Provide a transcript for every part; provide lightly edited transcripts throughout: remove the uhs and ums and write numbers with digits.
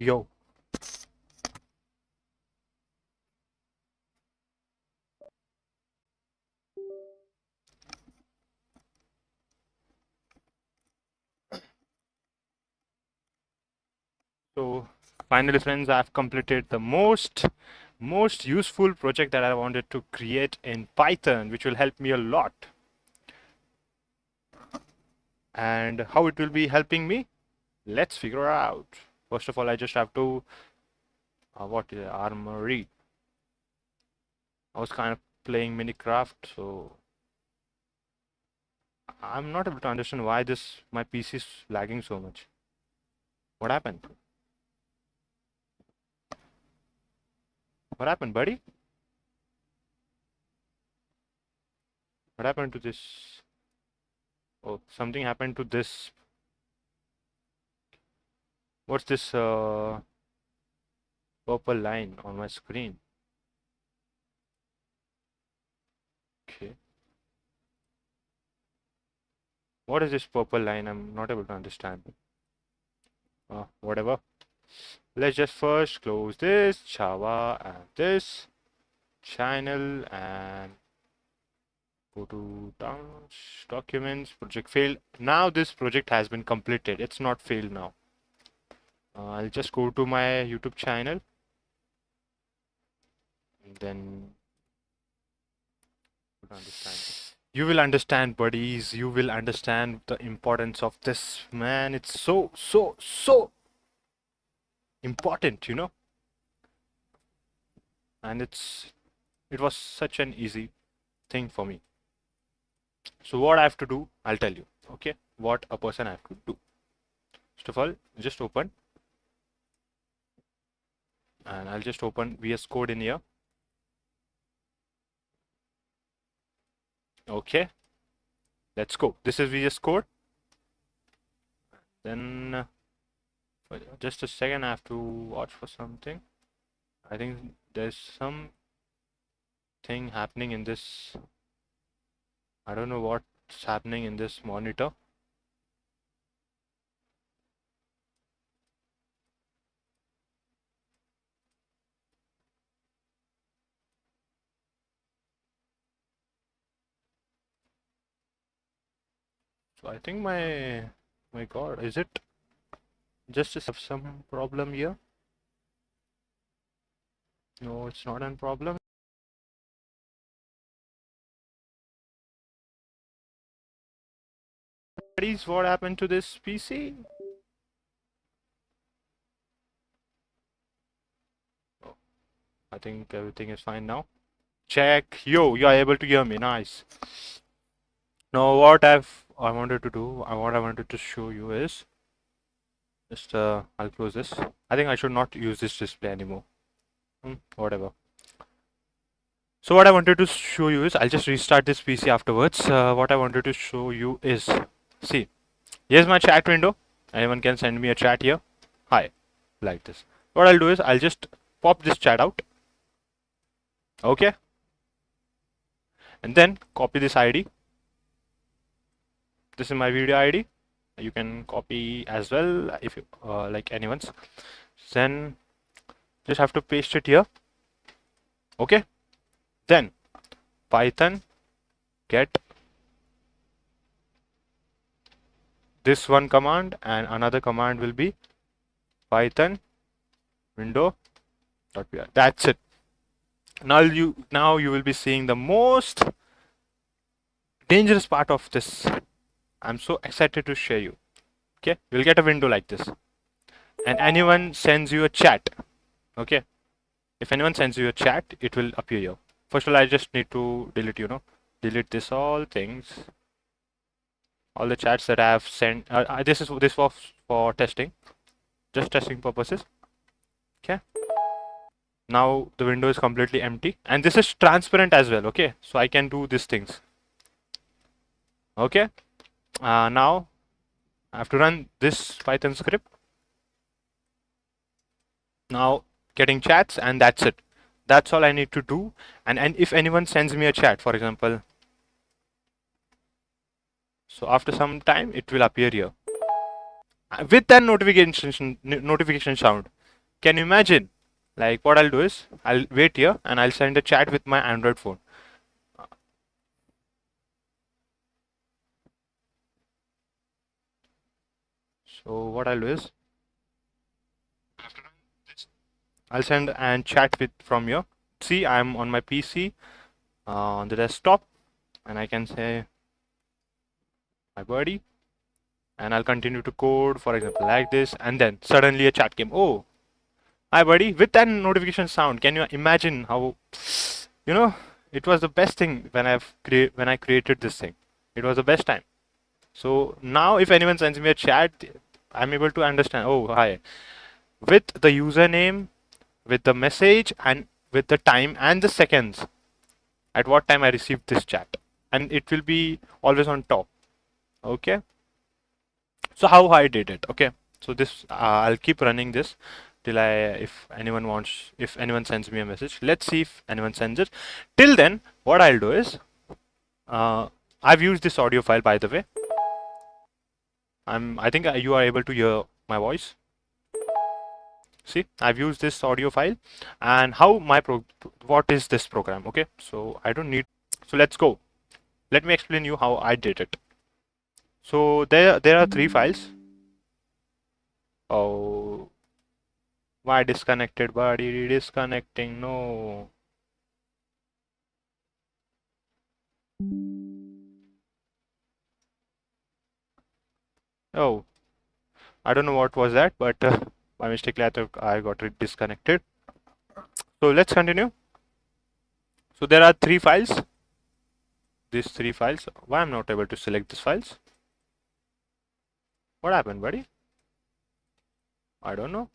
Yo. So finally, friends, I've completed the most useful project that I wanted to create in Python, which will help me a lot. And how it will be helping me? Let's figure out. First of all, I just have to what is it? Armory. I was kind of playing Minecraft, so I'm not able to understand why my PC is lagging so much. What happened? What happened, buddy? What happened to this? Oh, something happened to this. What's this purple line on my screen? Okay. What is this purple line? I'm not able to understand. Whatever. Let's just first close this Java and this channel and go to documents, project failed. Now this project has been completed. It's not failed now. I'll just go to my YouTube channel and then understand. You will understand, buddies. You will understand the importance of this, man. It's so important, and it was such an easy thing for me. So what I have to do, I'll tell you. Okay, what a person I have to do. First of all, just open, and I'll just open VS Code in here. Okay, let's go. This is VS Code. Then just a second, I have to watch for something. I think there's some thing happening in this. I don't know what's happening in this monitor. So I think my God, is it just some problem here? No, it's not a problem. What happened to this PC? Oh, I think everything is fine now. Check. Yo, you are able to hear me. Nice. Now I wanted to do, what I wanted to show you is just I'll close this. I think I should not use this display anymore. Whatever. So what I wanted to show you is, I'll just restart this PC afterwards. What I wanted to show you is, see, here's my chat window. Anyone can send me a chat here. Hi, like this. What I'll do is, I'll just pop this chat out. Okay. And then copy this ID. This is my video ID. You can copy as well if you like anyone's. Then just have to paste it here. Okay. Then Python get this one command, and another command will be Python window.py. That's it. Now you will be seeing the most dangerous part of this. I'm so excited to share you. Okay, you'll get a window like this, and anyone sends you a chat. Okay, if anyone sends you a chat, it will appear here. First of all, I just need to delete this all things, all the chats that I have sent. This was for testing, just testing purposes. Okay. Now the window is completely empty, and this is transparent as well. Okay, so I can do these things. Okay. Now I have to run this Python script. Now getting chats, and that's it. That's all I need to do. And if anyone sends me a chat, for example, so after some time it will appear here with that notification sound. Can you imagine? Like what I'll do is I'll wait here and I'll send a chat with my Android phone. So what I'll do is I'll send and chat with from here. See, I'm on my PC on the desktop, and I can say my buddy, and I'll continue to code, for example, like this, and then suddenly a chat came. Oh, hi buddy, with that notification sound. Can you imagine how, you know, it was the best thing when I created this thing. It was the best time. So now if anyone sends me a chat, I'm able to understand. Oh, hi. With the username, with the message, and with the time and the seconds at what time I received this chat, and it will be always on top. Okay. So how I did it? Okay. So this I'll keep running this till if anyone sends me a message. Let's see if anyone sends it. Till then, what I'll do is uh, I've used this audio file, by the way. I think you are able to hear my voice. See, I've used this audio file, and what is this program? Okay, so I don't need. So let's go. Let me explain you how I did it. So there are three files. Oh, why disconnected, buddy? Disconnecting? No. Oh, I don't know what was that, but by mistake I thought I got it disconnected. So let's continue. So there are three files. These three files. Why I'm not able to select these files? What happened, buddy? I don't know.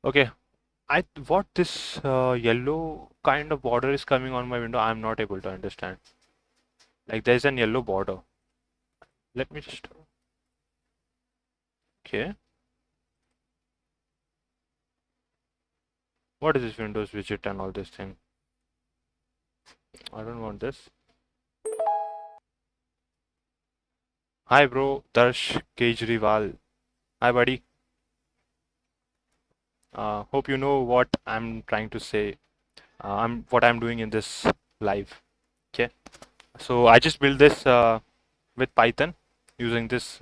Okay, what this yellow kind of border is coming on my window, I'm not able to understand. Like there's an yellow border. Let me just. Okay. What is this Windows widget and all this thing? I don't want this. Hi bro, Darsh Kejriwal. Hi buddy. Hope you know what I'm trying to say. What I'm doing in this live. Okay. So I just built this with Python using this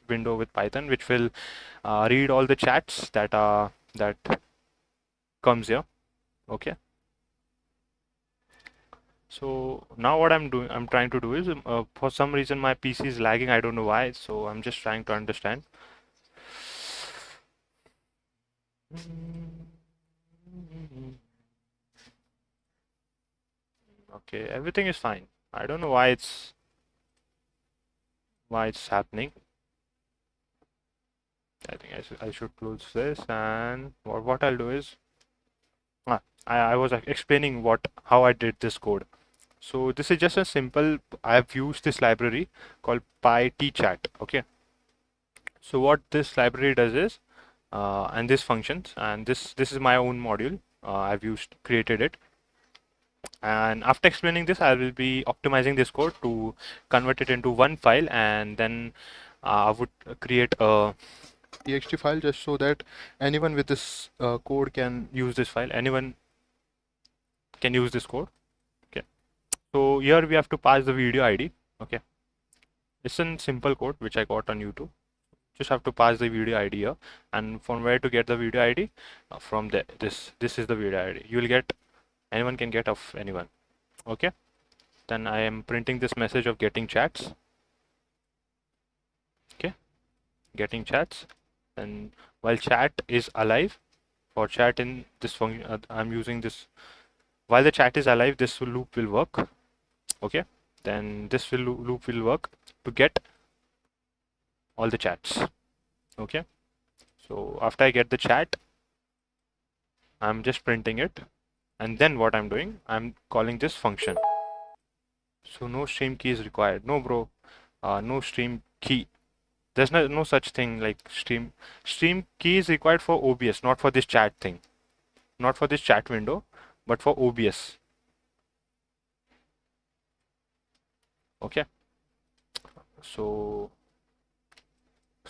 window with Python, which will read all the chats that comes here. Okay. So now what I'm trying to do is for some reason my PC is lagging. I don't know why. So I'm just trying to understand. Okay, everything is fine. I don't know why it's happening. I think I should close this, and what I'll do is I was explaining how I did this code. So this is just a simple. I've used this library called PyTchat. Okay. So what this library does is, and this functions, and this is my own module. I've created it, and after explaining this, I will be optimizing this code to convert it into one file, and then I would create a txt file just so that anyone with this code can use this file. Anyone can use this code. Okay. So here we have to pass the video ID. Okay. It's a simple code which I got on YouTube. Just have to pass the video ID here, and from where to get the video ID? From this is the video ID. You will get, anyone can get of anyone. Okay. Then I am printing this message of getting chats. Okay. Getting chats. And while chat is alive, for chat in this function, I'm using this. While the chat is alive, this loop will work. Okay. Then loop will work to get all the chats. Okay. So after I get the chat, I'm just printing it, and then what I'm doing, I'm calling this function. So no stream key is required. No bro, no stream key. There's no such thing like stream key is required for OBS, not for this chat thing, not for this chat window, but for OBS. Okay. So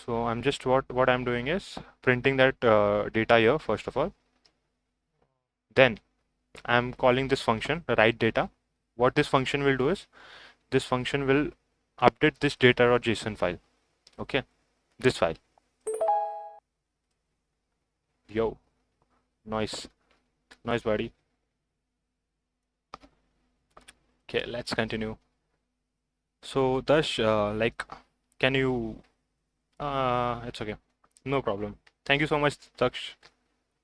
So I'm just what I'm doing is printing that data here first of all. Then I'm calling this function write data. What this function will do is this function will update this data.json file. Okay, this file. Yo, noise, noise, buddy. Okay, let's continue. So Dash, like, can you? It's okay, no problem. Thank you so much, Daksh.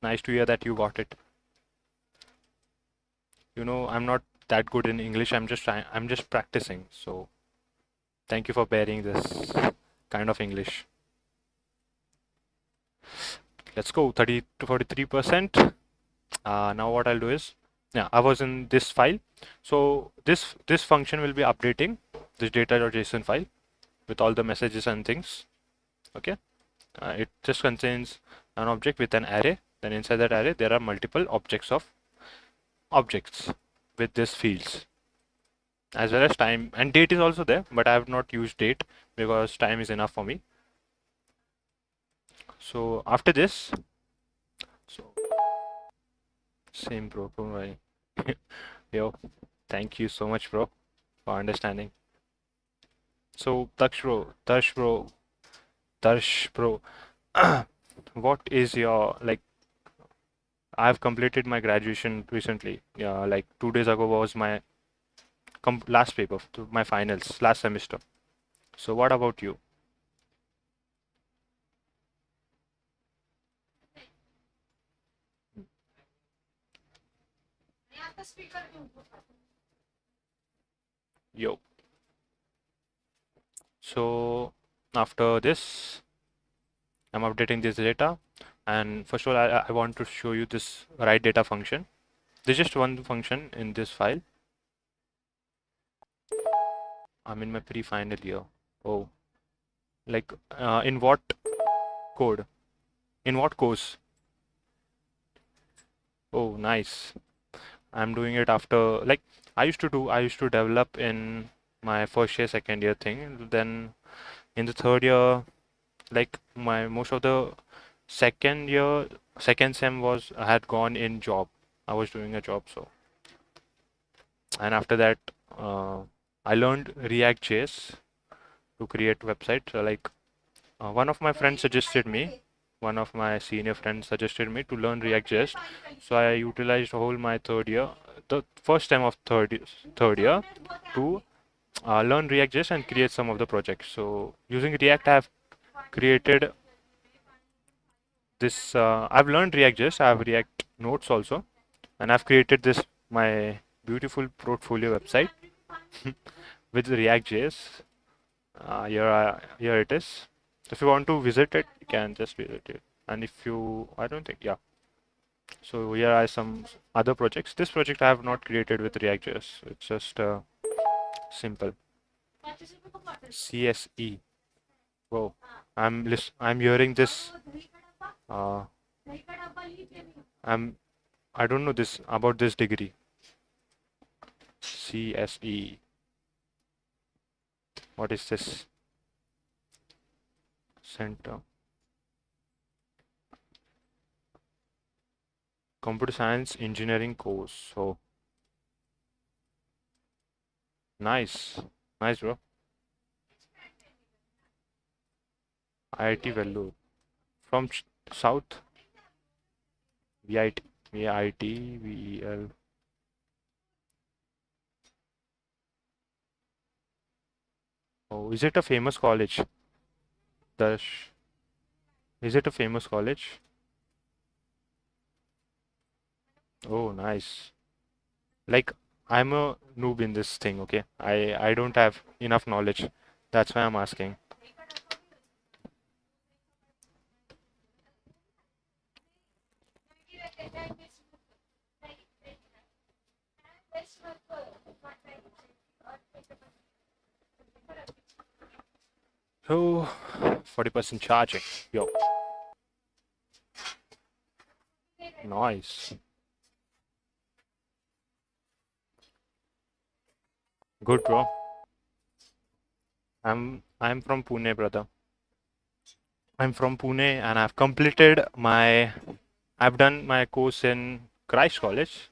Nice to hear that you got it. You know, I'm not that good in English. I'm just trying. I'm just practicing. So thank you for bearing this kind of English. Let's go 30 to 43%. Now what I'll do is, yeah, I was in this file. So this function will be updating this data.json file with all the messages and things. Okay, it just contains an object with an array. Then inside that array there are multiple objects with these fields, as well as time and date is also there, but I have not used date because time is enough for me. So after this, so same bro, don't worry. Yo, thank you so much bro for understanding. So Darsh bro, what is your like? I've completed my graduation recently. Yeah, like 2 days ago was my last paper, my finals, last semester. So what about you? Yo. So after this, I'm updating this data. And first of all, I want to show you this write data function. There's just one function in this file. I'm in my pre-final year. Oh, like in what code? In what course? Oh, nice. I'm doing it after like I used to develop in my first year, second year thing. Then in the third year, like my most of the second year, second sem was I had gone in job. I was doing a job, so and after that, I learned React JS to create websites. So like one of my friends suggested me, one of my senior friends suggested me to learn React JS. So I utilized whole my third year, the first time of third year to learn React JS and create some of the projects. So using React, I have created this. I've learned React JS. I have React notes also, and I've created this my beautiful portfolio website with React JS. Here it is. If you want to visit it, you can just visit it. And if you, I don't think, yeah. So here are some other projects. This project I have not created with React JS. It's just simple. CSE. Whoa, I'm hearing this. Uh, I don't know this about this degree. CSE. What is this? Center. Computer Science Engineering course. So nice, nice, bro. IIT Vellore from South. VIT, VIT, VEL. Oh, is it a famous college? Dash. Is it a famous college? Oh, nice. Like I'm a noob in this thing, okay? I don't have enough knowledge. That's why I'm asking. So 40% charging. Yo, nice. Good, bro. I'm from Pune, brother. I'm from Pune and I've done my course in Christ College,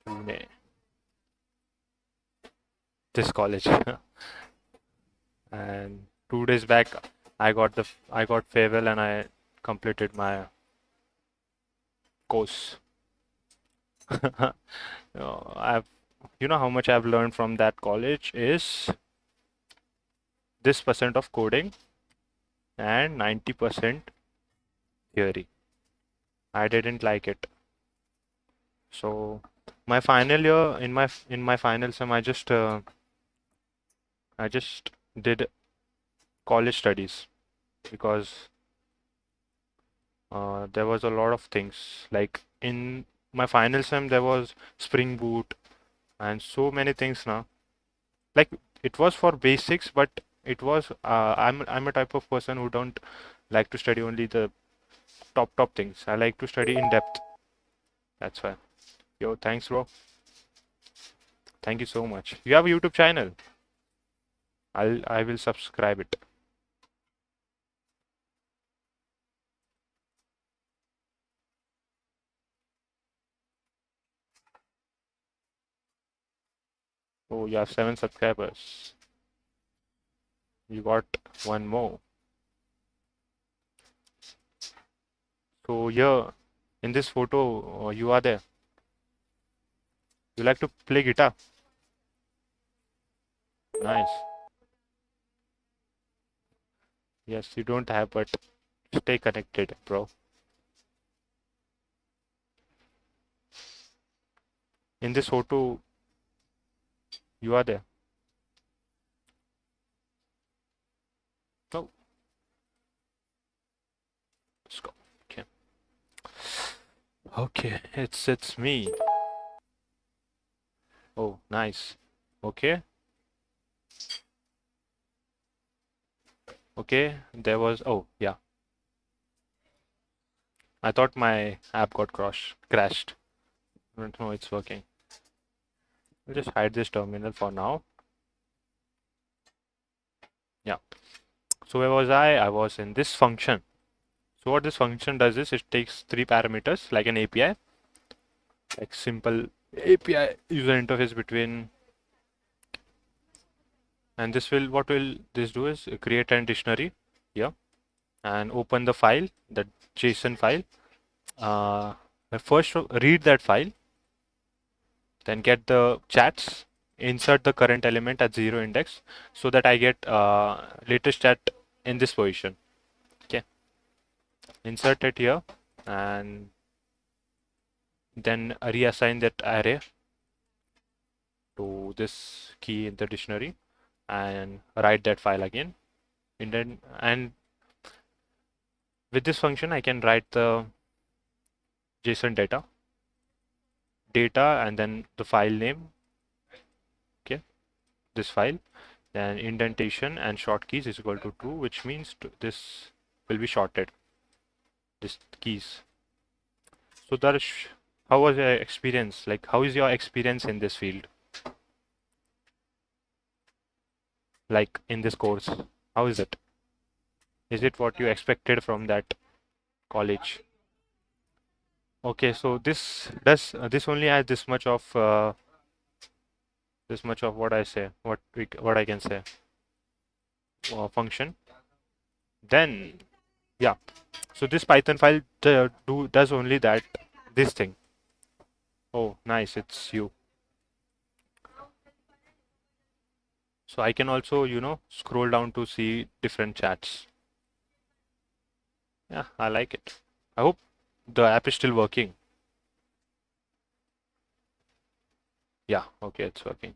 Pune, this college. And 2 days back, I got farewell and I completed my course. I've you know how much I've learned from that college is this percent of coding and 90% theory. I didn't like it. So my final year in my final sem I just did college studies because there was a lot of things like in my final sem there was Spring Boot and so many things now. Like it was for basics, but it was I'm a type of person who don't like to study only the top things. I like to study in depth. That's why. Yo, thanks, bro. Thank you so much. You have a YouTube channel. I will subscribe it. Oh, you have 7 subscribers. You got one more. So here in this photo, you are there. You like to play guitar? Nice. Yes, you don't have, but stay connected, bro. In this photo, you are there. Oh, let's go. Okay. Okay, it's me. Oh, nice. Okay. Okay, there was oh yeah. I thought my app got crashed. No, it's working. I'll just hide this terminal for now. Yeah. So where was I? I was in this function. So what this function does is it takes 3 parameters like an API, like simple API user interface between, and this will what will this do is create a dictionary here and open the file, the JSON file. First read that file, then get the chats, insert the current element at 0 index so that I get latest chat in this position. Okay, insert it here and then reassign that array to this key in the dictionary and write that file again. And with this function, I can write the JSON data and then the file name. Okay, this file, then indentation and short keys is equal to true, which means this will be shorted. This keys. So Darsh, how was your experience? Like, how is your experience in this field? Like in this course, how is it? Is it what you expected from that college? Okay, so this only has this much of what I say, what I can say, function. Then yeah, so this Python file does only this thing. Oh, nice, it's you. So I can also scroll down to see different chats. Yeah, I like it. I hope the app is still working. Yeah, okay, it's working.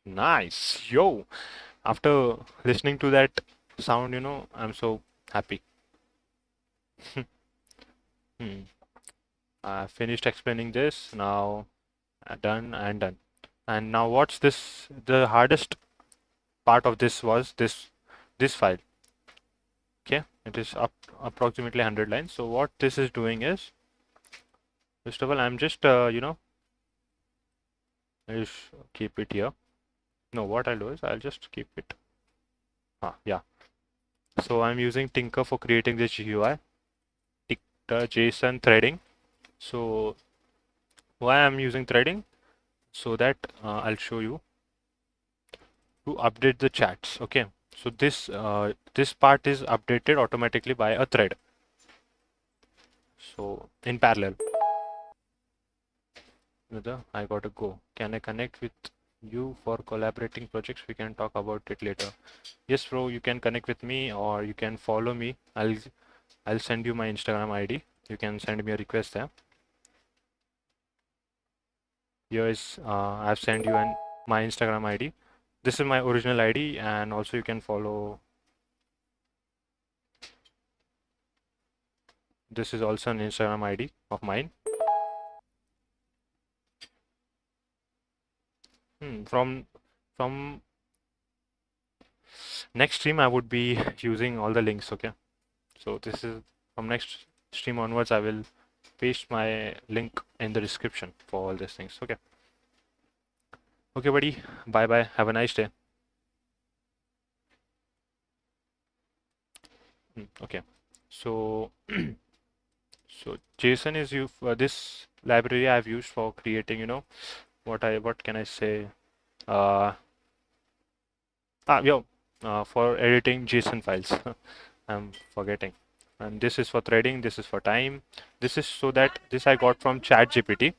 Nice. Yo, after listening to that sound, I'm so happy. Hmm. I finished explaining this. Now, done and done. And now what's this? The hardest part of this was this file. Okay, it is up approximately 100 lines. So what this is doing is, first of all, I'm just I'll just keep it here. No, what I'll do is I'll just keep it. Yeah. So I'm using Tinker for creating this GUI, JSON threading. So why I'm using threading? So that I'll show you to update the chats. Okay. So this part is updated automatically by a thread. So in parallel. I gotta go. Can I connect with you for collaborating projects? We can talk about it later. Yes, bro. You can connect with me or you can follow me. I'll send you my Instagram ID. You can send me a request there. Here is I've sent you my Instagram ID. This is my original ID, and also you can follow. This is also an Instagram ID of mine. From next stream I would be using all the links. Okay, so this is from next stream onwards I will paste my link in the description for all these things. Okay. Okay, buddy. Bye bye. Have a nice day. Okay. So so JSON is you this library I've used for creating, what can I say? Uh, yeah, for editing JSON files. I'm forgetting. And this is for threading. This is for time. This is so that this I got from ChatGPT.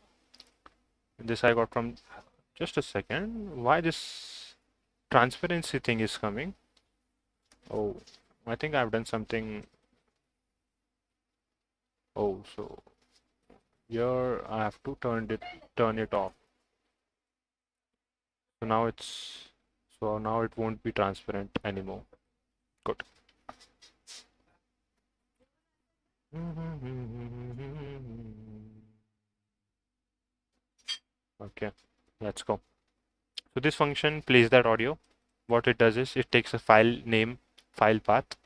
This I got from just a second. Why this transparency thing is coming? Oh, I think I've done something. Oh, so here I have to turn it off. So now it won't be transparent anymore. Good. Okay, let's go. So this function plays that audio. What it does is it takes a file name, file path.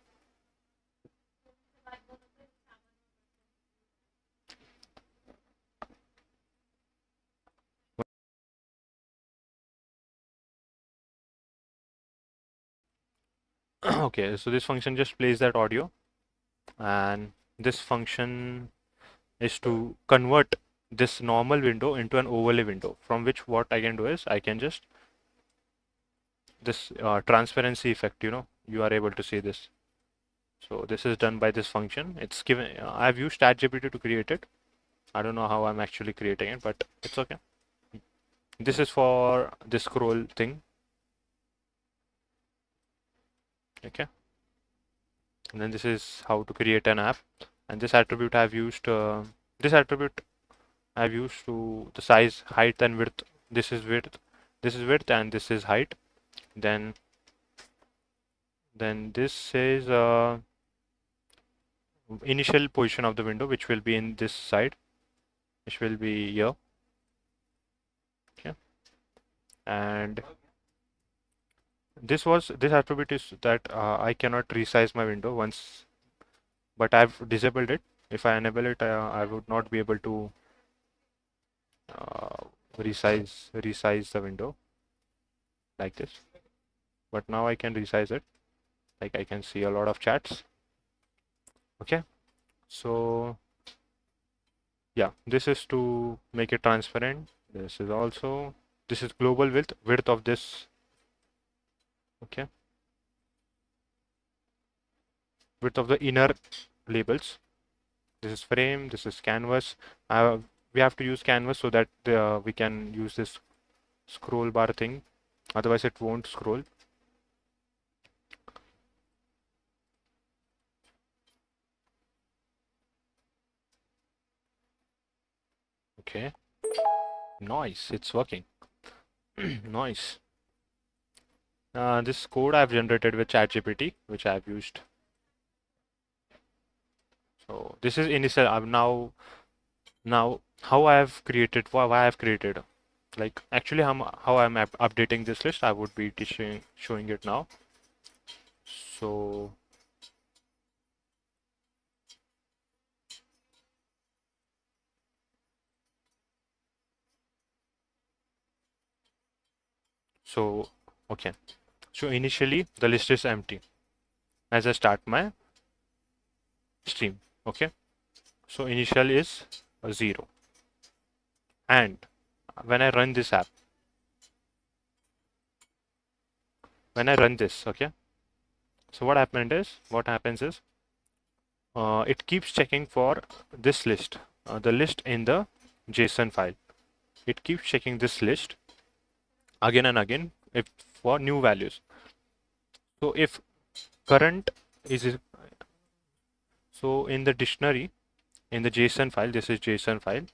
Okay, so this function just plays that audio, and this function is to convert this normal window into an overlay window, from which what I can do is I can just this transparency effect, you are able to see this. So this is done by this function. It's given, I've used ChatGPT to create it. I don't know how I'm actually creating it, but it's okay. This is for the scroll thing. Okay. And then this is how to create an app. And this attribute I've used to the size, height, and width. This is width, and this is height. Then this is initial position of the window, which will be in this side, which will be here. Okay. And this attribute is that I cannot resize my window once, but I've disabled it. If I enable it, I would not be able to resize the window like this. But now I can resize it. Like I can see a lot of chats. Okay. So yeah, this is to make it transparent. This is global width of this. Okay. Width of the inner labels. This is frame. This is canvas. We have to use canvas so that we can use this scroll bar thing. Otherwise, it won't scroll. Okay. Nice. It's working. Nice. This code I've generated with ChatGPT, which I've used. So this is initial. I've now how I have created, why I have created. Like actually, how I'm updating this list, I would be showing it now. So So okay, so initially the list is empty as I start my stream. Okay, so initial is a 0, and when I run this app, when I run this, okay, so what happens is it keeps checking for this list, the list in the JSON file. It keeps checking this list again and again if for new values. So if current is, so in the dictionary, in the JSON file, this is JSON file,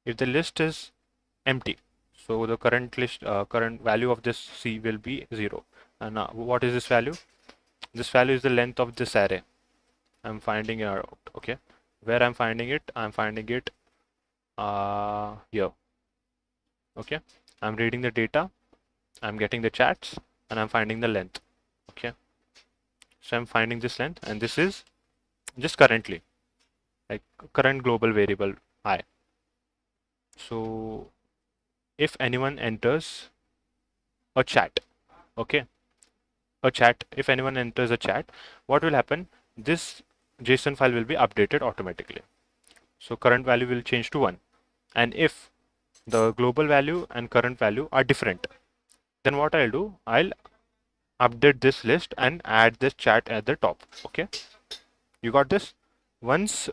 if the list is empty, so the current list, current value of this C will be 0. And what is this value? This value is the length of this array. I'm finding it out. Okay, where I'm finding it? I'm finding it here. Okay, I'm reading the data, I'm getting the chats, and I'm finding the length. Okay, so I'm finding this length, and this is just currently, like current global variable I. So if anyone enters a chat, okay, a chat, if anyone enters a chat, what will happen? This JSON file will be updated automatically. So current value will change to 1. And if the global value and current value are different, then what I'll do, I'll update this list and add this chat at the top. Okay, you got this? Once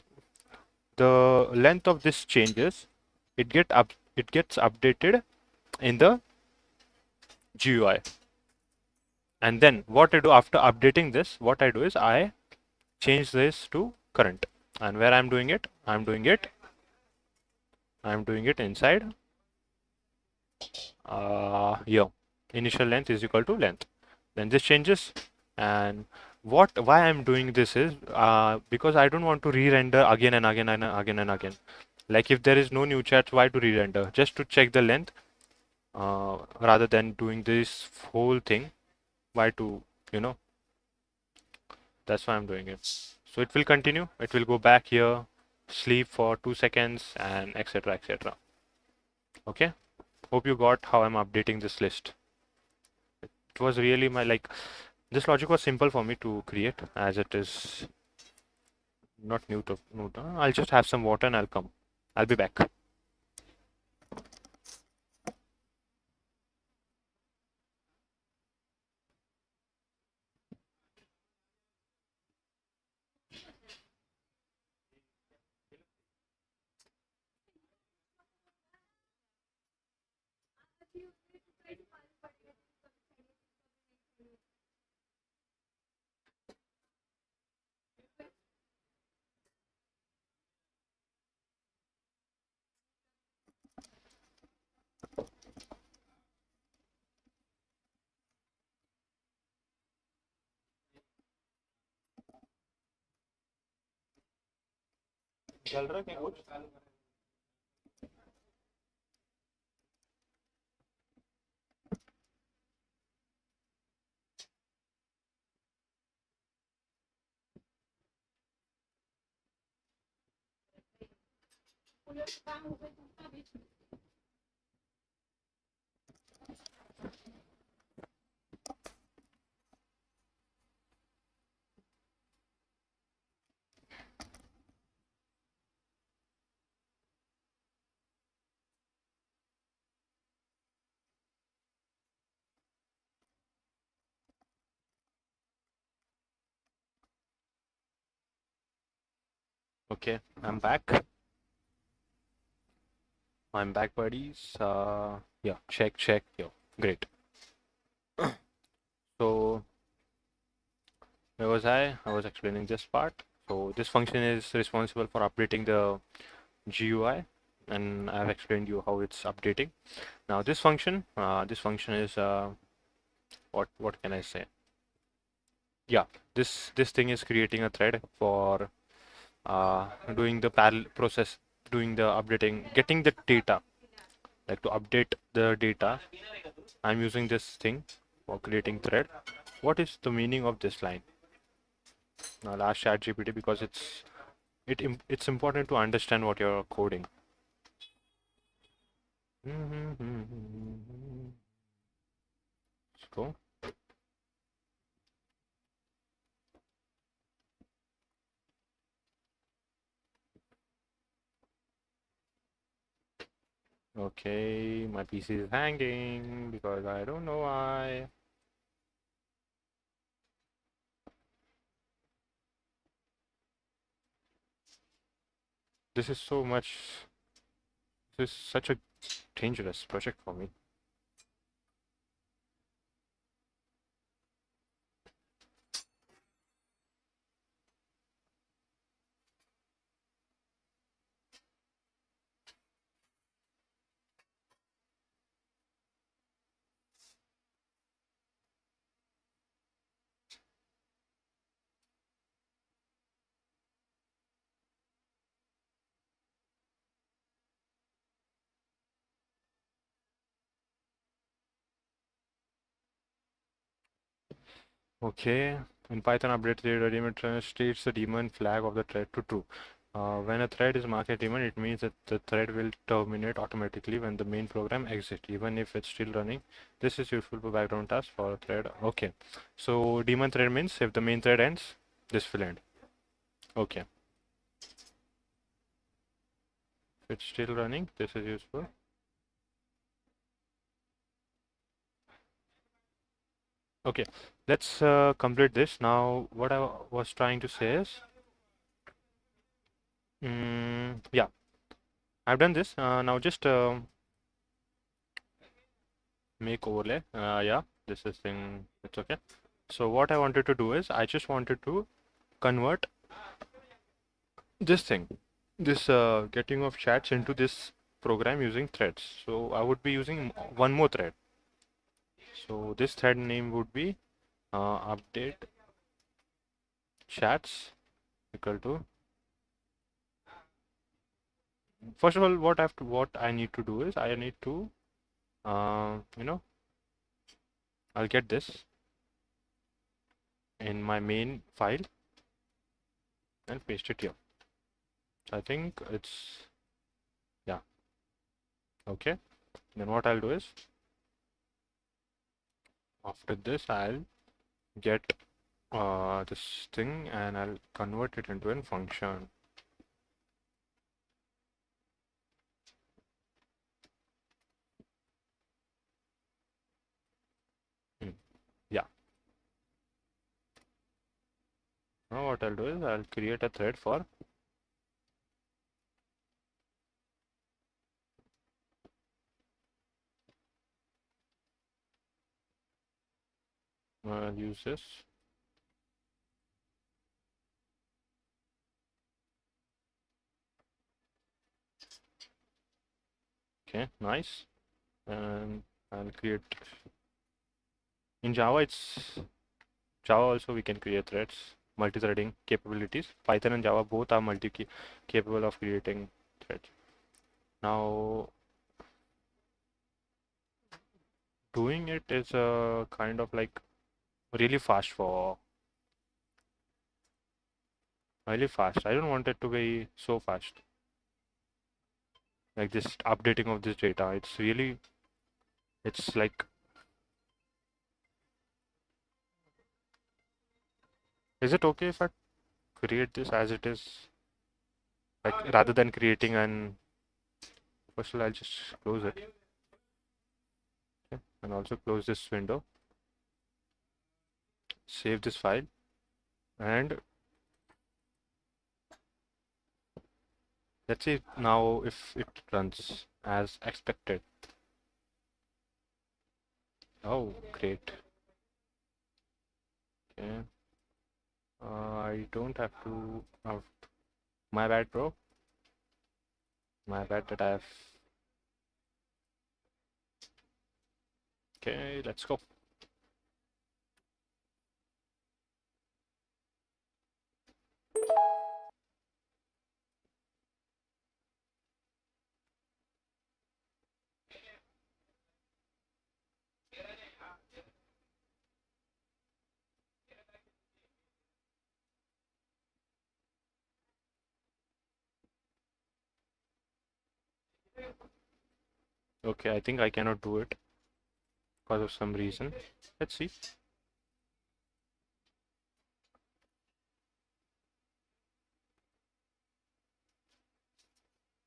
the length of this changes, it gets updated in the GUI. And then what I do after updating this, what I do is I change this to current. And where I'm doing it, I'm doing it inside here. Initial length is equal to length. Then this changes. And why I'm doing this is because I don't want to re-render again and again and again and again. Like if there is no new chat, why to re-render? Just to check the length, rather than doing this whole thing. Why to, you know, that's why I'm doing it. So it will continue. It will go back here, sleep for 2 seconds, and etc. etc. Okay. Hope you got how I'm updating this list. It was really my, like, this logic was simple for me to create, as it is not new to. I'll just have some water and I'll come. I'll be back. चल रहा क्या कुछ? Okay, I'm back. I'm back, buddies. Yeah, check. Yo, great. So where was I? I was explaining this part. So this function is responsible for updating the GUI, and I've explained you how it's updating. Now this function is what can I say? Yeah, this thing is creating a thread for doing the parallel process, doing the updating, getting the data, like to update the data. I'm using this thing for creating thread. What is the meaning of this line? Now, I'll ask ChatGPT because it's important to understand what you're coding. go. Okay, my PC is hanging because I don't know why. This is so much. This is such a dangerous project for me. Okay, in Python update the daemon states the daemon flag of the thread to true. When a thread is marked as daemon, it means that the thread will terminate automatically when the main program exits, even if it's still running. This is useful for background tasks for a thread. Okay, so daemon thread means if the main thread ends, this will end. Okay, if it's still running, this is useful. Okay, let's complete this. Now, what I was trying to say is, yeah, I've done this. Now just make overlay. Yeah, this is thing. It's okay. So what I wanted to do is, I just wanted to convert this thing, this getting of chats into this program using threads. So I would be using one more thread. So this thread name would be update chats equal to. First of all, what I need to do is I need to you know, I'll get this in my main file and paste it here. I think it's, yeah, okay. Then what I'll do is, after this I'll get this thing and I'll convert it into a function. Yeah. Now what I'll do is I'll create a thread for I'll use this. Okay, nice. And I'll create in Java. It's Java also we can create threads, multi-threading capabilities. Python and Java both are capable of creating threads. Now doing it is kind of like really fast for really fast. I don't want it to be so fast. Like this updating of this data. It's really, it's like, is it okay if I create this as it is? Like rather than creating an, first of all, I'll just close it. Okay. And also close this window. Save this file and let's see now if it runs as expected. Oh, great. Okay. I don't have to. My bad, bro. My bad that I have. Okay, let's go. Okay, I think I cannot do it. because of some reason. Let's see.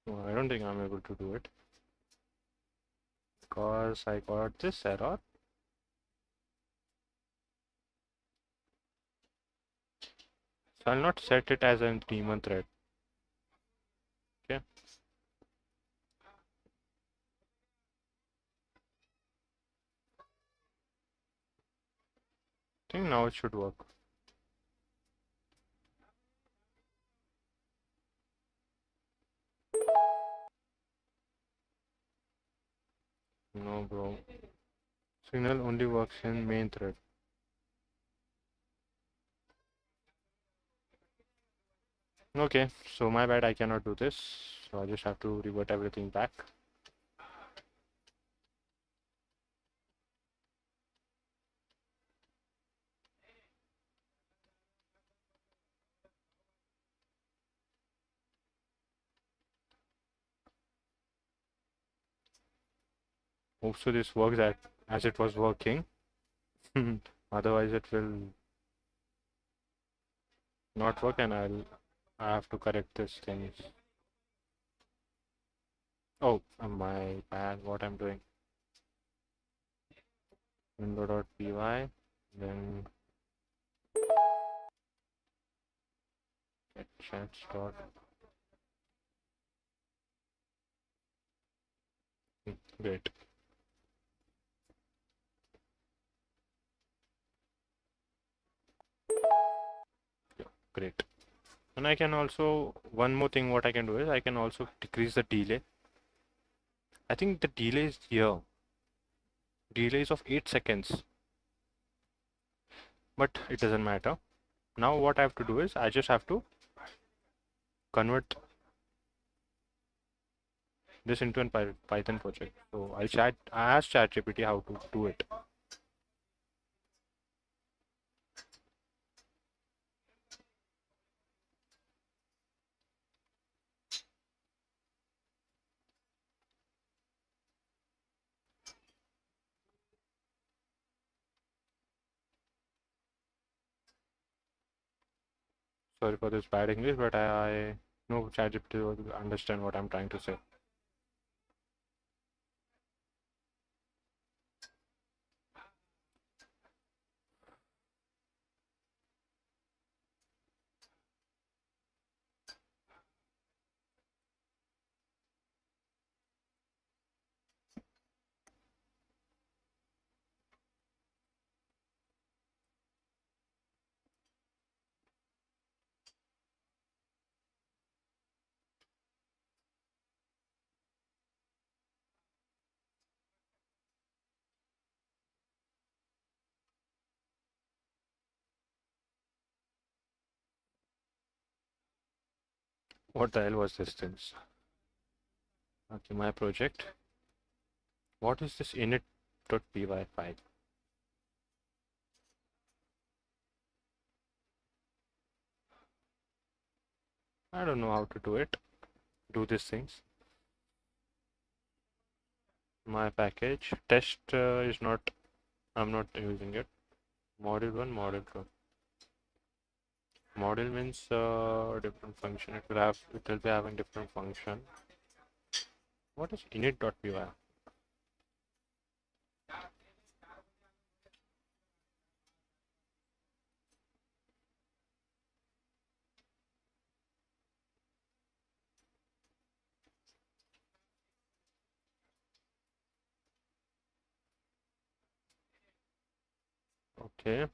No, I don't think I'm able to do it because I got this error. So I'll not set it as a daemon thread. Okay. I think now it should work. No, bro. Signal only works in main thread. Okay, so my bad, I cannot do this. So I just have to revert everything back. Hope so this works as it was working. Otherwise it will not work and I have to correct this thing. Oh, my bad, what I'm doing. Window.py, then get chats dot. Great. Yeah, great. And I can also, one more thing what I can do is I can also decrease the delay. I think the delay is here. Delay is of 8 seconds. But it doesn't matter. Now what I have to do is I just have to convert this into a Python project. So I asked ChatGPT how to do it. Sorry for this bad English, but I know ChatGPT will understand what I'm trying to say. What the hell was this thing? Okay, my project. What is this init.py file? I don't know how to do these things. My package test is not, I'm not using it. Module 1, module 2. Module means different function. It will be having different function. What is init.py? Okay.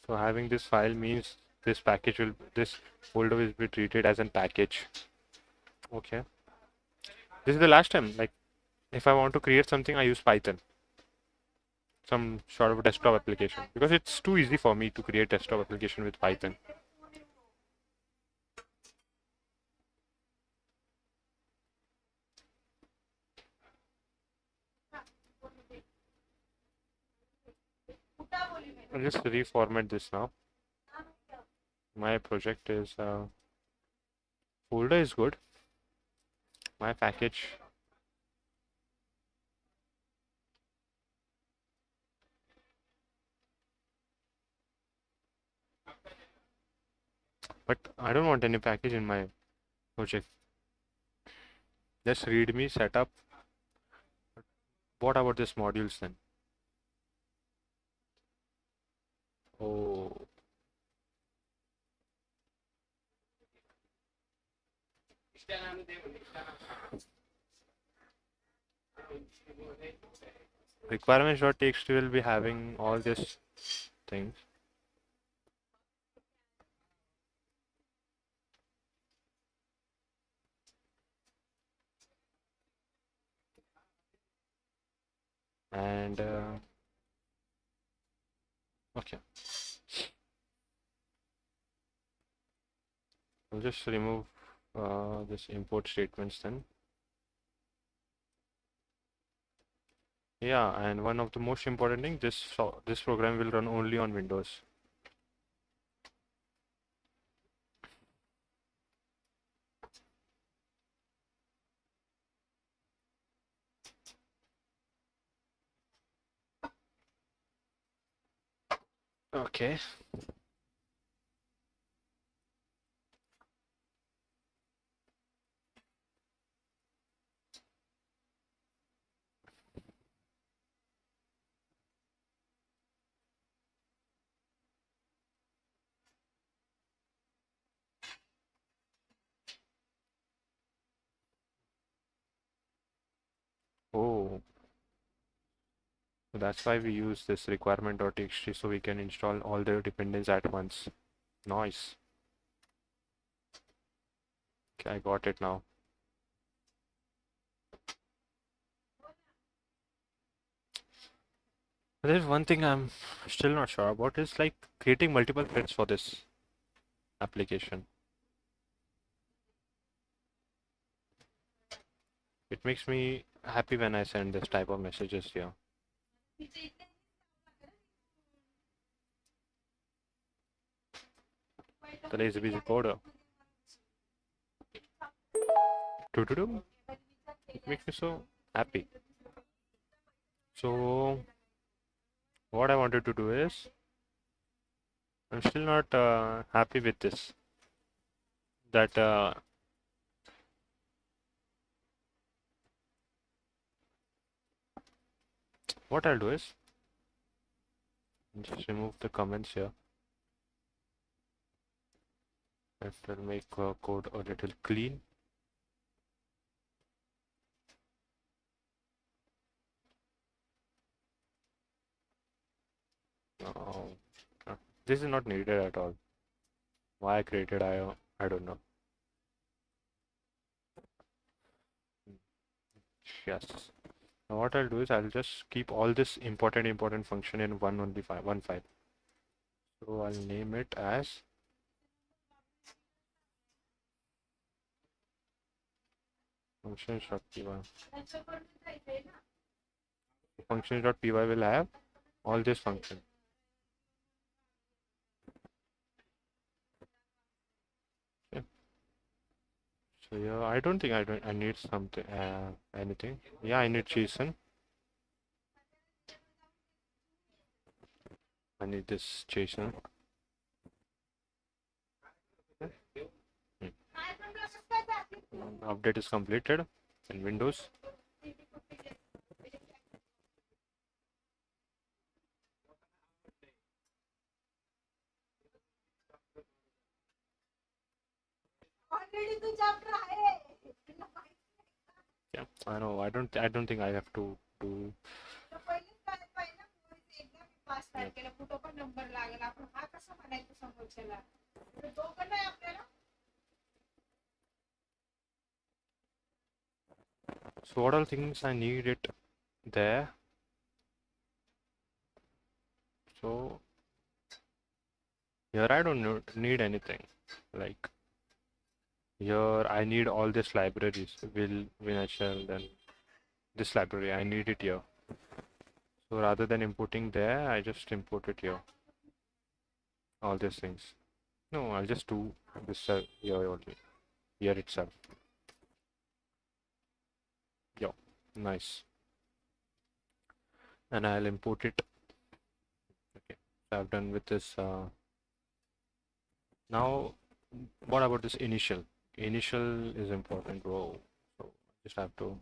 So having this file means this folder will be treated as a package. Okay. This is the last time. Like if I want to create something, I use Python. Some sort of a desktop application because it's too easy for me to create desktop application with Python. I'll just reformat this now. My project is folder is good. My package but I don't want any package in my project. Just readme setup. What about this modules then? Oh, requirements.txt will be having all these things. And okay, I'll just remove this import statements then. Yeah, and one of the most important thing, this program will run only on Windows. Okay. Oh, so that's why we use this requirement.txt so we can install all the dependencies at once. Nice. Okay, I got it now. There's one thing I'm still not sure about is like creating multiple threads for this application. It makes me happy when I send this type of messages here. The lazy busy coder. Doo-doo-doo. It makes me so happy. So what I wanted to do is I'm still not happy with this. That what I'll do is just remove the comments here. It will make code a little clean. Oh, this is not needed at all. Why I created I don't know. Yes. Now what I'll do is I'll just keep all this important function in one file. So I'll name it as functions.py. Functions.py will have all this function. Okay. So yeah, I don't think I need something anything. Yeah, I need JSON. I need this JSON. Hmm. Update is completed in Windows. Yeah, I know. I don't think I have to do. So what all things I need it there. So here I don't need anything. Like here I need all these libraries. Will Vinachal then this library I need it here. So rather than importing there, I just import it here. All these things. No, I'll just do this here only. Here itself. Yeah, nice. And I'll import it. Okay, so I've done with this. Now what about this initial? Initial is important, bro. So just have to.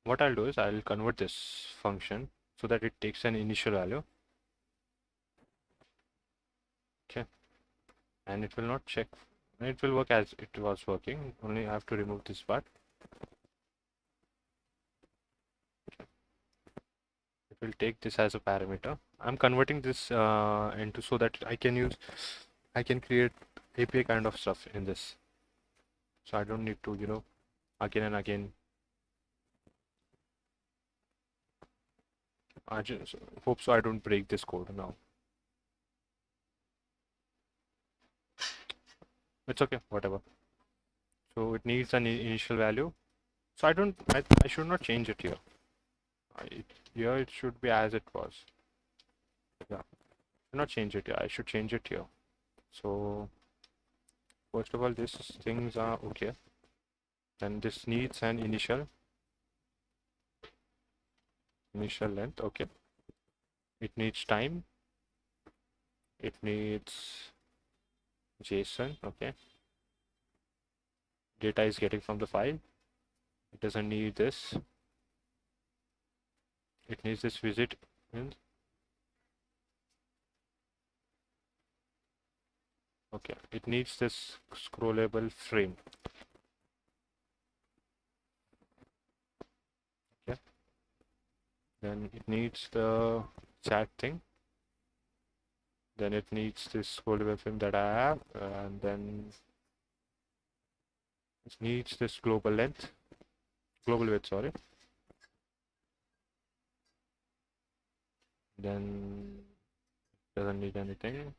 What I'll do is I'll convert this function so that it takes an initial value. Okay, and it will not check. It will work as it was working. Only I have to remove this part. It will take this as a parameter. I'm converting this into so that I can create API kind of stuff in this. So I don't need to, again and again. I just hope so I don't break this code now. It's okay, whatever. So it needs an initial value. So I should not change it here. Here it should be as it was. Yeah, should not change it here. I should change it here. So first of all, these things are okay. Then this needs an initial length. Okay. It needs time. It needs JSON. Okay. Data is getting from the file. It doesn't need this. It needs this visit. Okay. It needs this scrollable frame. Okay. Then it needs the chat thing. Then it needs this scrollable frame that I have, and then it needs this global width, sorry. Then doesn't need anything.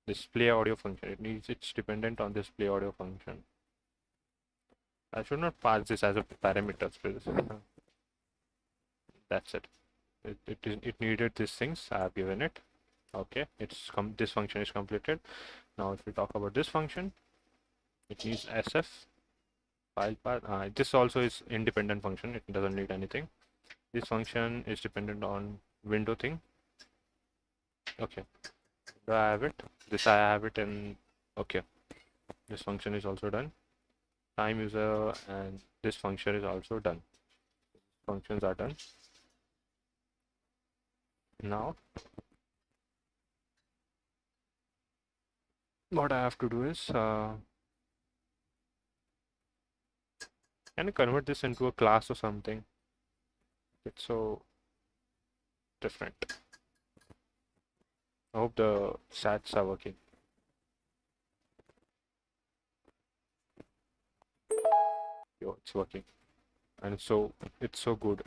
Display audio function. It's dependent on display audio function. I should not pass this as a parameter. That's it. It needed these things. I have given it. Okay, this function is completed. Now if we talk about this function, it needs SF file path. This also is independent function. It doesn't need anything. This function is dependent on window thing. Okay, do I have it? This I have it, and okay, this function is also done. Time user and this function is also done. Functions are done. Now what I have to do is can I convert this into a class or something? It's so different. I hope the stats are working. Yo, it's working, and it's so good.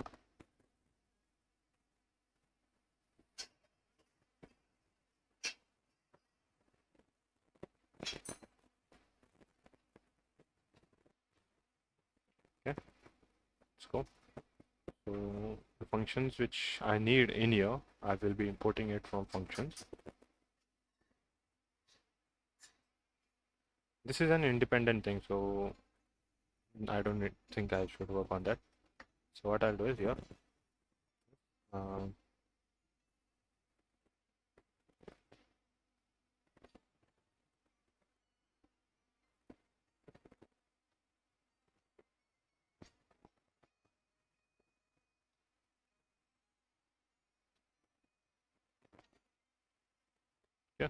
Okay, let's go. So the functions which I need in here, I will be importing it from functions. This is an independent thing, so I don't think I should work on that. So what I'll do is here. Yeah.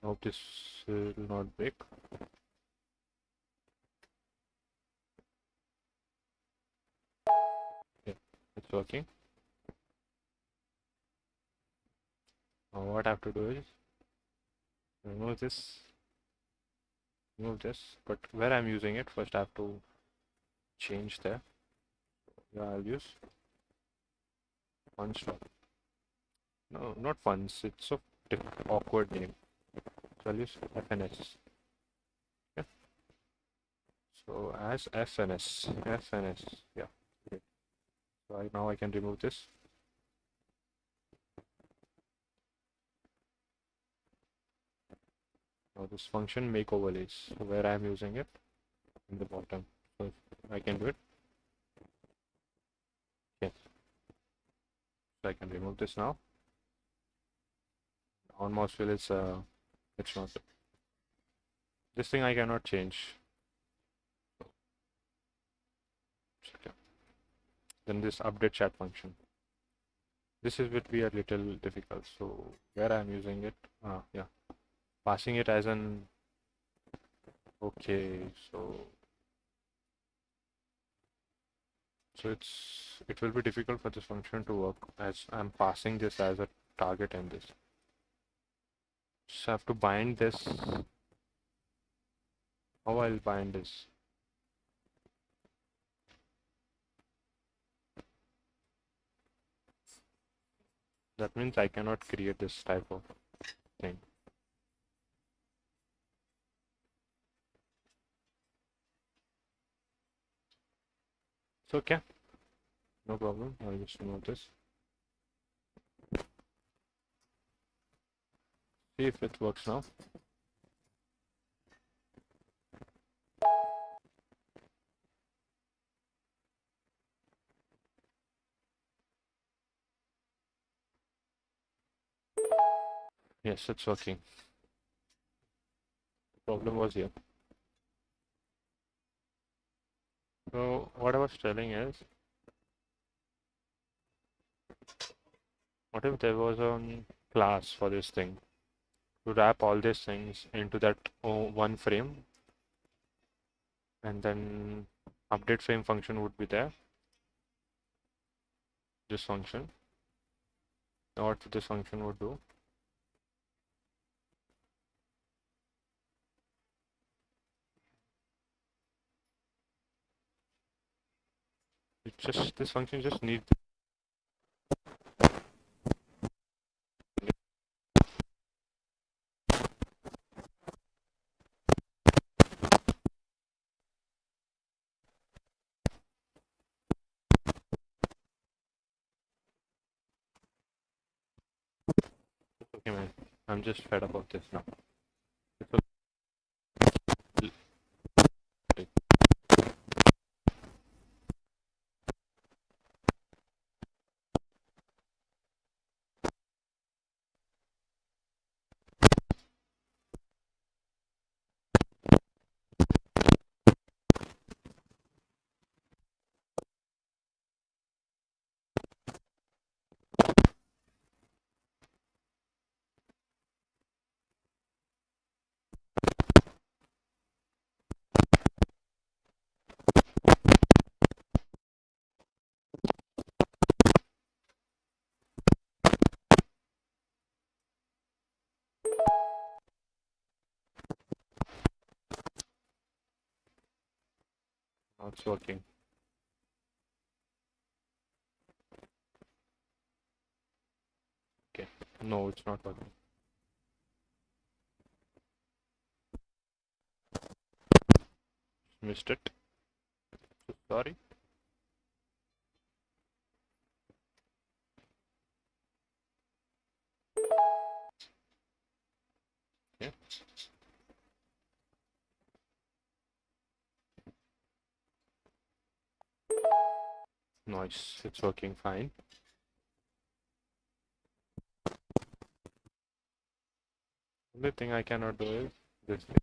I hope this will not break. Yeah, it's working. Now what I have to do is remove this, but where I'm using it, first I have to change there. Yeah, I'll use funds. No, not funds. It's so awkward name. So I'll use FNS. Yeah. So as FNS, yeah. Okay. So now I can remove this. Now this function make overlays, where I'm using it in the bottom. So I can do it. Yes. So I can remove this now. On mouse wheel is it's not. This thing I cannot change. Okay. Then this update chat function. This is would be a little difficult. So where I'm using it, yeah, passing it as an okay. So it will be difficult for this function to work as I'm passing this as a target and this. Just have to bind this. How I'll bind this? That means I cannot create this type of thing. It's okay. No problem. I'll just remove this. See if it works now. Yes, it's working. The problem was here. So what I was telling is, what if there was a class for this thing to wrap all these things into that one frame, and then update frame function would be there. This function. Now what this function would do? It just this function just needs. Okay, man. I'm just fed up of this now. Now it's working. Okay. No, it's not working. Missed it. So sorry. Okay. Nice. It's working fine. Only thing I cannot do is this thing.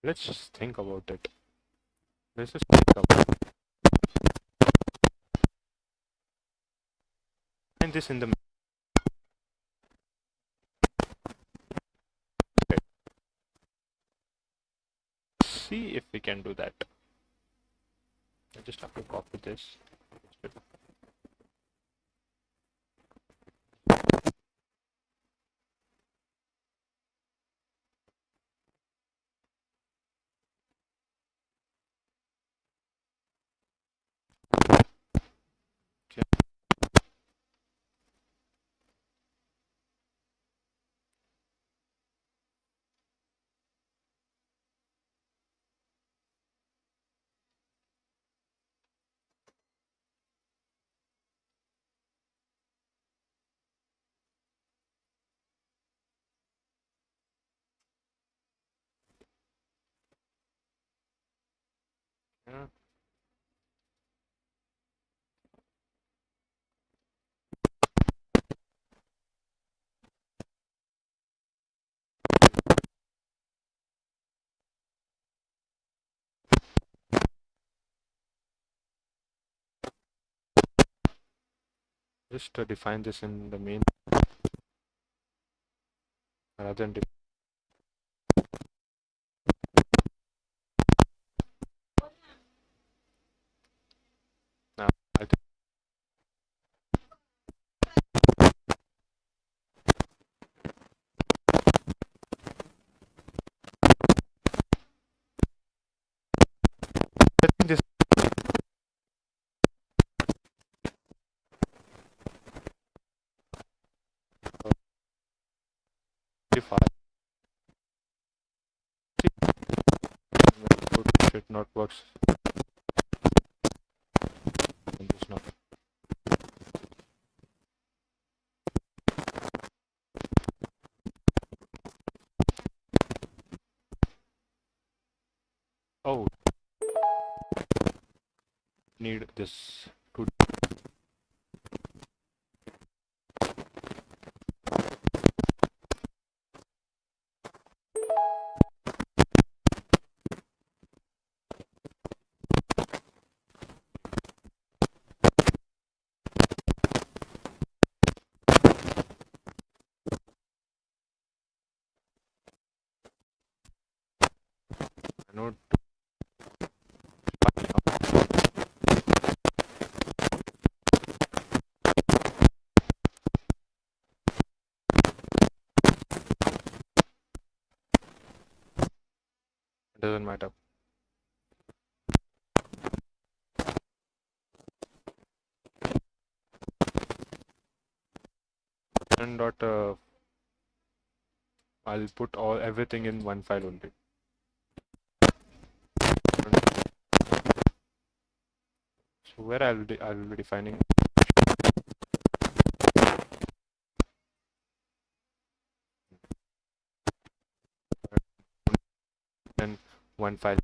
Let's just think about it. Let's just think about it. Find this in the okay. See if we can do that. I just have to copy this. Okay. Yeah. Just define this in the main rather than now. I think this is far. It not works. Just not. Oh, need this to node to doesn't matter. And dot I'll put all everything in one file only. So where I'll be defining and one file.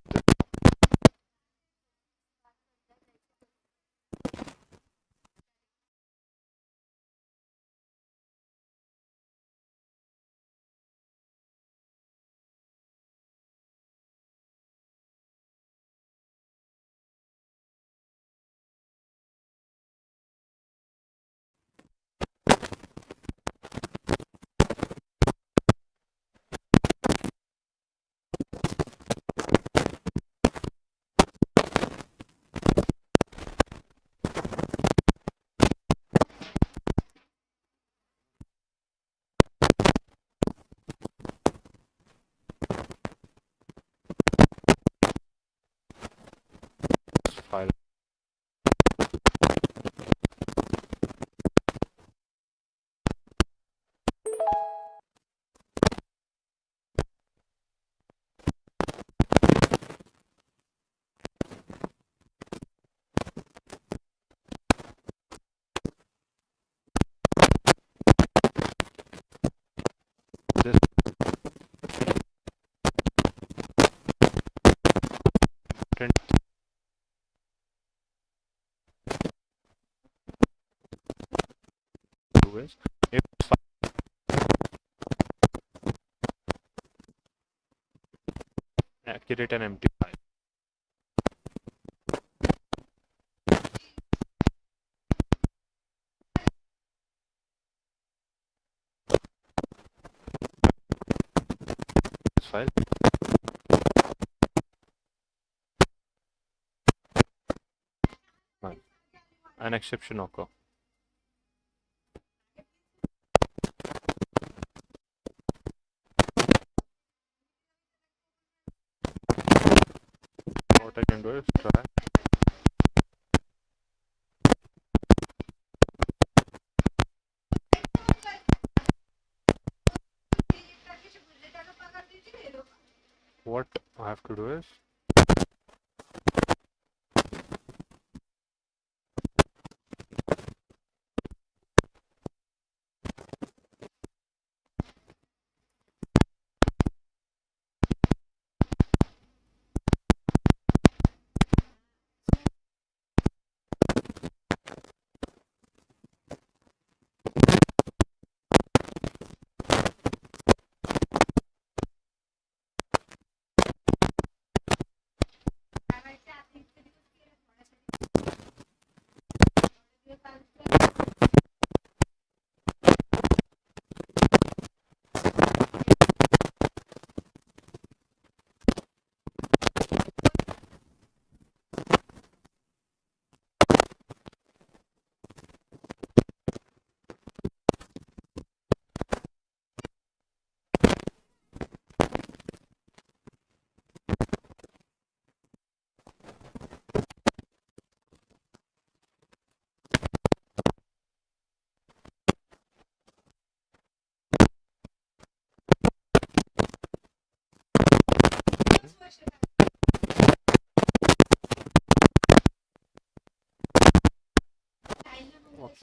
File. This print do is if create an empty file. This file an exception occur. What I can do is try what I have to do is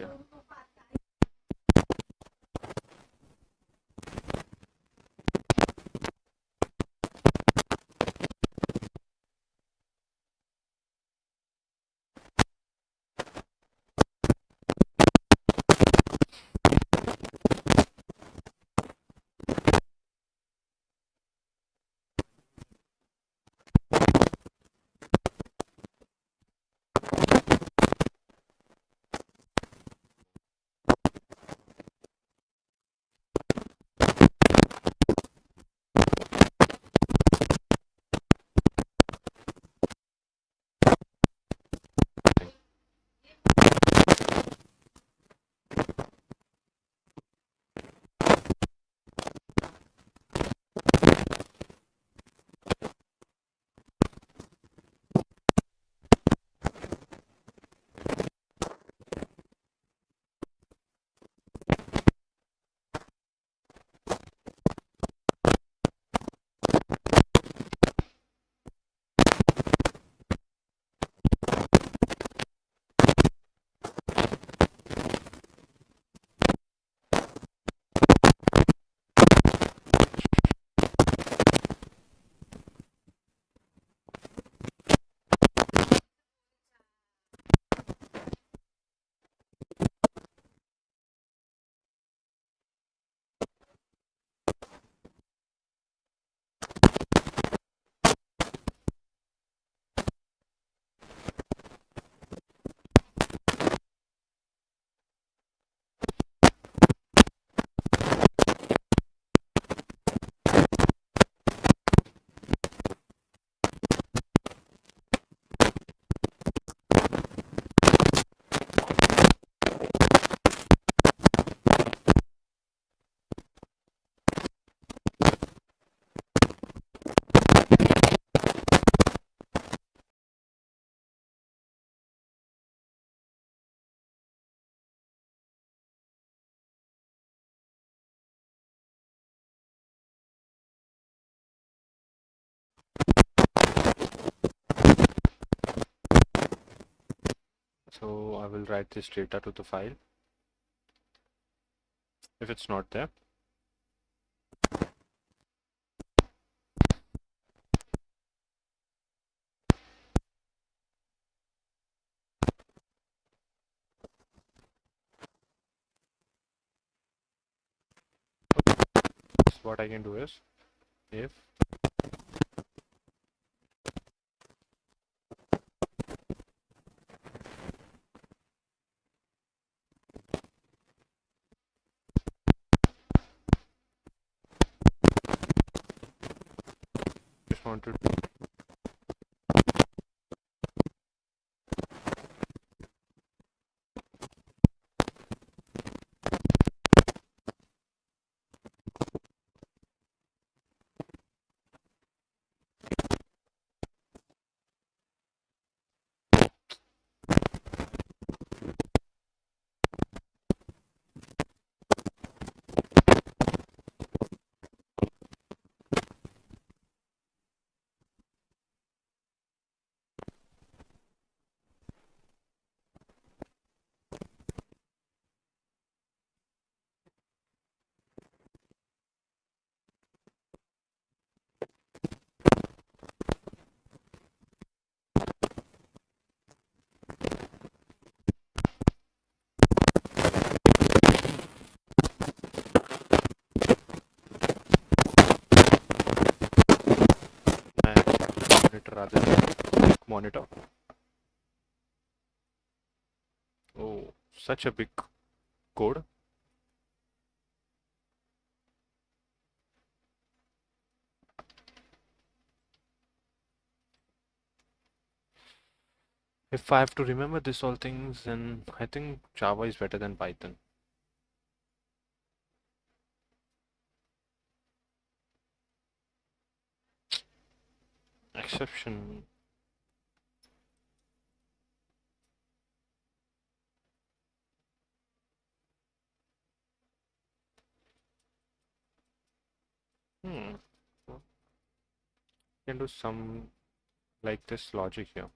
Okay. So I will write this data to the file. If it's not there, what I can do is if just wanted monitor rather than monitor. Oh, such a big code. If I have to remember this all things, then I think Java is better than Python. Exception. Hmm. Can do some like this logic here.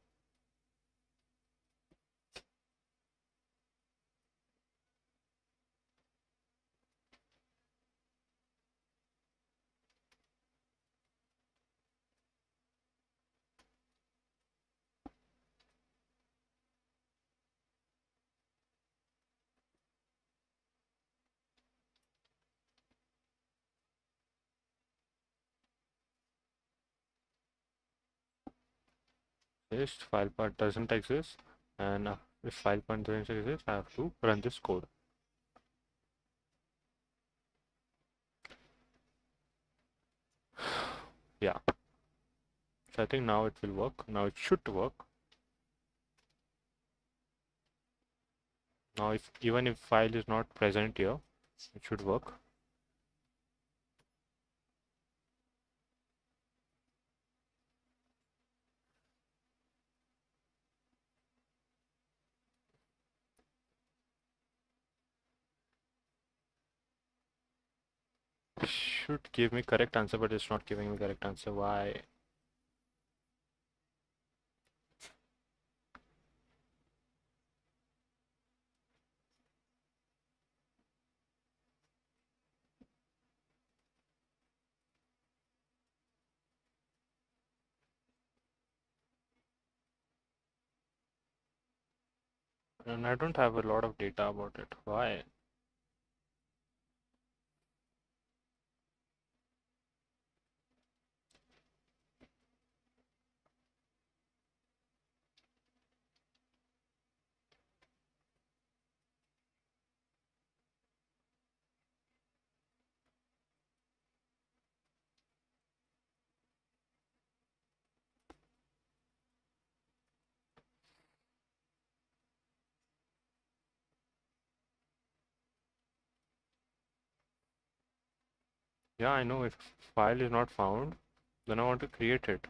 List file path doesn't exist, and if file path doesn't exist, I have to run this code. Yeah, so I think now it will work. Now it should work. Now if even if file is not present here, it should work. Should give me correct answer, but it's not giving me correct answer. Why? And I don't have a lot of data about it. Why? Yeah, I know if file is not found, then I want to create it.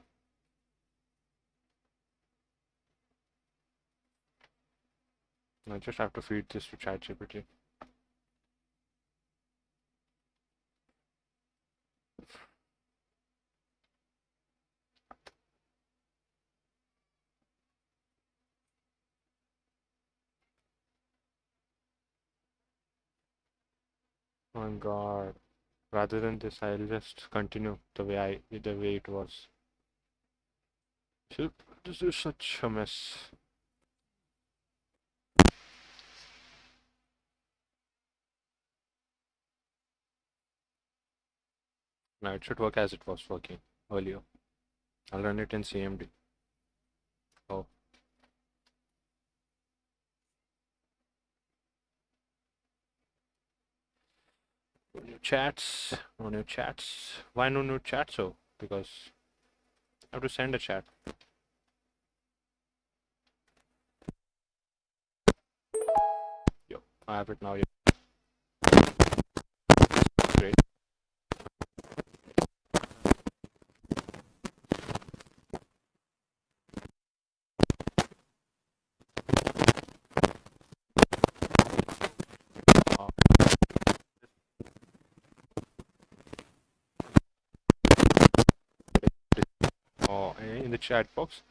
I just have to feed this to ChatGPT. Oh my god. Rather than this, I'll just continue the way it was. So, this is such a mess. Now it should work as it was working earlier. I'll run it in CMD. Oh. No new chats. No new chats. Why no new chats? Oh, because I have to send a chat. Yo, I have it now. Great. In the chat box,